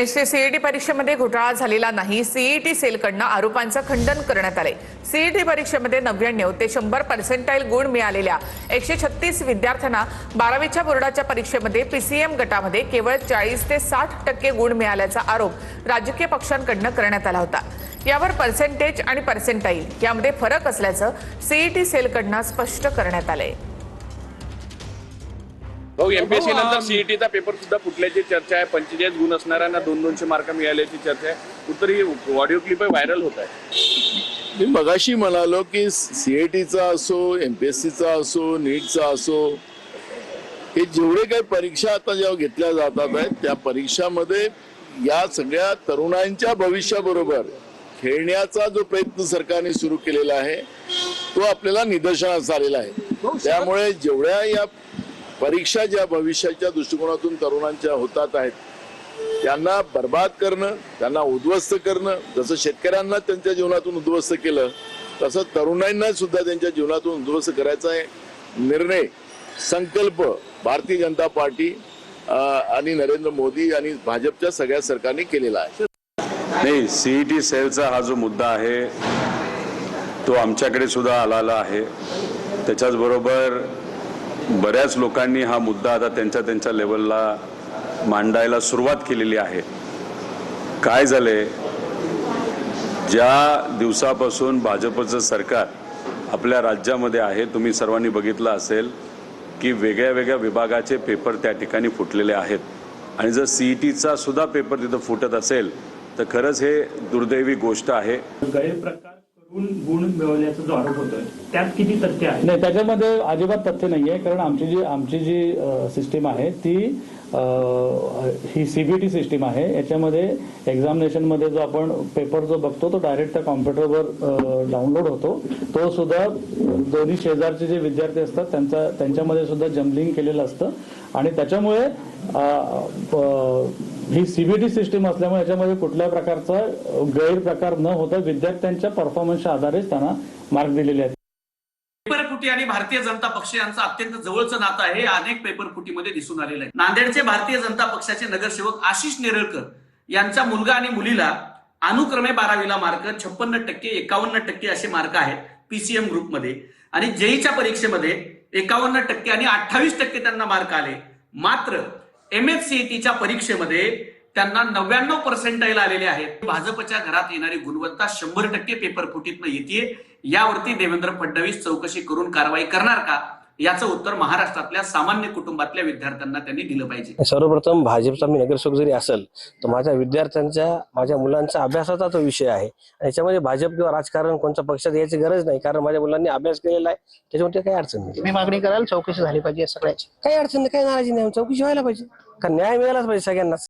MSc CET परीक्षेमध्ये घोटाळा झालेला नाही. सीईटी सेलकडून आरोपांचं खंडन करण्यात आले. सीईटी परीक्षेमध्ये 99 ते 100% गुण मिळालेल्या 136 विद्यार्थ्यांना 12वीच्या बोर्डाच्या परीक्षेमध्ये पीसीएम गटामध्ये केवळ 40 ते 60% गुण मिळाल्याचा आरोप राजकीय पक्षांकडून करण्यात आला होता. यावर पर्सेंटेज आणि पर्सेंटाईल यामध्ये फरक असल्याचं सीईटी सेलकडून स्पष्ट करण्यात आलंय. एमपीएससी नंतर सीईटीचा पेपर सुद्धा फुटल्याची चर्चा आहे. 45 गुण असणाऱ्यांना 200 मार्क मिळाल्याची चर्चा आहे. कुठतरी ऑडिओ क्लिप व्हायरल होत आहे. मी मगाशी म्हणालो की सीईटीचा असो, एमपीएससीचा असो, नीटचा असो, हे जेवढे काही परीक्षा आता जेव्हा घेतल्या जातात आहेत त्या परीक्षामध्ये या सगळ्या तरुणांच्या भविष्याबरोबर खेळण्याचा जो प्रयत्न सरकारने सुरू केलेला आहे तो आपल्याला निदर्शनास आलेला आहे. त्यामुळे जेवढ्या या परीक्षा ज्या भविष्याच्या दृष्टिकोनातून तरुणांच्या होतात आहेत त्यांना बर्बाद करणं, त्यांना उद्ध्वस्त करणं, जसं शेतकऱ्यांना त्यांच्या जीवनातून उद्ध्वस्त केलं तसं तरुणांना सुद्धा त्यांच्या जीवनातून उद्ध्वस्त करायचा निर्णय, संकल्प भारतीय जनता पार्टी आणि नरेंद्र मोदी आणि भाजपच्या सगळ्या सरकारने केलेला आहे. नाही, सीईटी सेलचा हा जो मुद्दा आहे तो आमच्याकडे सुद्धा आलेला आहे. त्याच्याच बरोबर बऱ्याच लोकांनी हा मुद्दा आता त्यांच्या लेवलला मांडायला सुरुवात केलेली आहे. काय झाले, ज्या दिवसापासून भाजपचं सरकार आपल्या राज्यामध्ये आहे, तुम्ही सर्वांनी बघितलं असेल की वेगळ्या वेगळ्या विभागाचे पेपर त्या ठिकाणी फुटलेले आहेत. आणि जर सीईटीचा सुद्धा पेपर तिथं फुटत असेल तर खरंच हे दुर्दैवी गोष्ट आहे. गैरप्रकार करून गुण मिळवल्याचा जो आरोप होतोय त्यात किती तथ्य आहे? नाही, त्याच्यामध्ये अजिबात तथ्य नाहीये. कारण आमची जी सिस्टीम आहे ती ही सीबीटी सिस्टीम आहे. याच्यामध्ये एक्झामिनेशन मध्ये जो आपण पेपर जो बघतो तो डायरेक्ट त्या कॉम्प्युटरवर डाउनलोड होतो. तो सुद्धा दोन्ही शेजारचे जे विद्यार्थी असतात त्यांच्यामध्ये सुद्धा जम्बलिंग केलेलं असतं. आणि त्याच्यामुळे ही सीबीटी सिस्टीम असल्यामुळे याच्यामध्ये कुठल्या प्रकारचा गैरप्रकार न होता विद्यार्थ्यांच्या परफॉर्मन्सच्या आधारेच त्यांना मार्क दिलेले आहेत. पेपरफुटी आणि भारतीय जनता पक्ष यांचं अत्यंत जवळचं नातं आहे. अनेक पेपरफुटीमध्ये दिसून आलेलं आहे. नांदेडचे भारतीय जनता पक्षाचे नगरसेवक आशिष नेरळकर यांचा मुलगा आणि मुलीला अनुक्रमे 12वीला मार्क 56%, 51% असे मार्क आहेत पीसीएम ग्रुपमध्ये. आणि जेईच्या परीक्षेमध्ये 51% आणि 28% त्यांना मार्क आले. मात्र एमएससीईटीच्या परीक्षेमध्ये त्यांना 99% आलेले आहेत. भाजपच्या घरात येणारी गुणवत्ता 100% पेपर फुटीतनं येते. यावरती देवेंद्र फडणवीस चौकशी करून कारवाई करणार का, याचं उत्तर महाराष्ट्रातल्या सामान्य कुटुंबातल्या विद्यार्थ्यांना त्यांनी दिलं पाहिजे. सर्वप्रथम भाजपचा मी नगरसेवक जरी असेल तर माझ्या विद्यार्थ्यांच्या, माझ्या मुलांच्या अभ्यासाचा तो विषय आहे. याच्यामध्ये भाजप किंवा राजकारण कोणत्या पक्षात यायची गरज नाही, कारण माझ्या मुलांनी अभ्यास केलेला आहे. त्याच्यामध्ये काही अडचण नाही. मी मागणी कराल चौकशी झाली पाहिजे सगळ्याची. काही अडचण नाही, काही नाराजी नाही. चौकशी व्हायला पाहिजे, कारण न्याय मिळालाच पाहिजे सगळ्यांनाच.